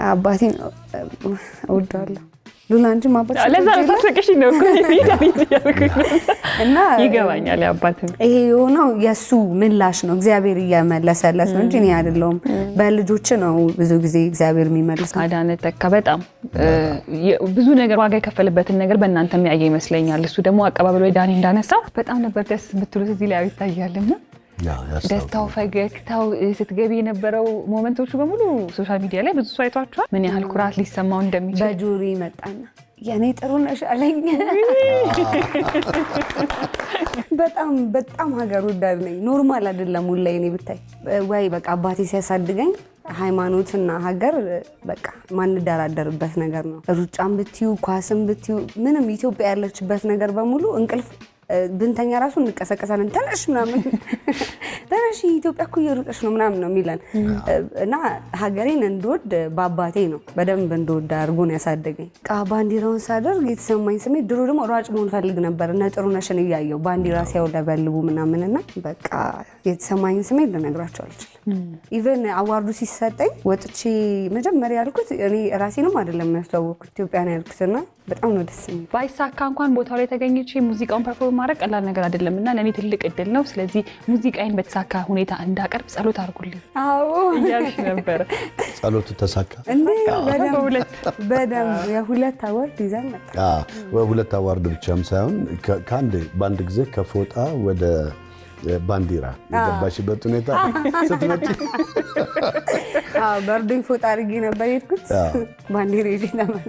አባቴን እወዳለሁ ሉላ እንጂ ማባቴ ለዛ ተሰቀሽ ነው እኮ እና ይገባኛል አባቴ ይሄ የሆነው የሱ ምላሽ ነው እግዚአብሔር እየመለሰለት ነው እንጂ እኔ አይደለሁም በልጆች ነው ብዙ ጊዜ እግዚአብሔር የሚመልሰው አዳነ ተካ በጣም ብዙ ነገር ዋጋ የከፈለበትን ነገር በእናንተ የሚያየ ይመስለኛል እሱ ደግሞ አቀባበሉ ዳኒ እንዳነሳው በጣም ነበር ደስ የምትሉት እዚህ ላይ ይታያልና ደስታው ፈገግታው ስትገቢ የነበረው ሞመንቶቹ በሙሉ ሶሻል ሚዲያ ላይ ብዙ ሳይቷቸዋል ምን ያህል ኩራት ሊሰማው እንደሚችል በጆሪ መጣና የኔ ጥሩ ነሽ አለኝ በጣም ሀገር ወዳድ ነኝ ኖርማል አይደለም ሁላ እኔ ብታይ ወይ በቃ አባቴ ሲያሳድገኝ ሃይማኖትና ሀገር በቃ ማን ደራደርበት ነገር ነው ሩጫም ብትዩ ኳስም ብትዩ ምንም ኢትዮጵያ ያለችበት ነገር በሙሉ እንቅልፍ ብንተኛ ራሱ እንቀሰቀሳለን ተነሽ ምናምን ተነሽ ኢትዮጵያ እኮ እየሮጠሽ ነው ምናምን ነው የሚለን እና ሀገሬን እንድወድ በአባቴ ነው በደንብ እንድወድ አድርጎ ነው ያሳደገኝ ባንዲራውን ሳደርግ የተሰማኝ ስሜት ድሮ ደግሞ ሯጭ መሆን ፈልግ ነበር እና ጥሩነሽን እያየው ባንዲራ ሲያውለበልቡ ምናምንና በቃ የተሰማኝ ስሜት ልነግራቸው አልችልም ኢቨን አዋርዱ ሲሰጠኝ ወጥቼ መጀመሪያ ያልኩት እኔ ራሴንም አይደለም ያስተዋወቅኩት ኢትዮጵያን ያልኩትና በጣም ነው ደስ የሚል ባይሳካ እንኳን ቦታው ላይ ተገኝቼ ሙዚቃውን ፐርፎርም ማድረግ ቀላል ነገር አይደለምና ለኔ ትልቅ እድል ነው ስለዚህ ሙዚቃዬን በተሳካ ሁኔታ እንዳቀርብ ጸሎት አድርጉልኝ አዎ ያልሽ ነበር ጸሎቱ ተሳካ በደንብ የሁለት አዋርድ ይዘን መጣ ሁለት አዋርድ ብቻም ሳይሆን በአንድ ጊዜ ከፎጣ ወደ ባንዲራ የገባሽበት ሁኔታ ስትመጪ በርዶኝ ፎጣ አድርጌ ነበር የሄድኩት ባንዲራ ይዤ ነበር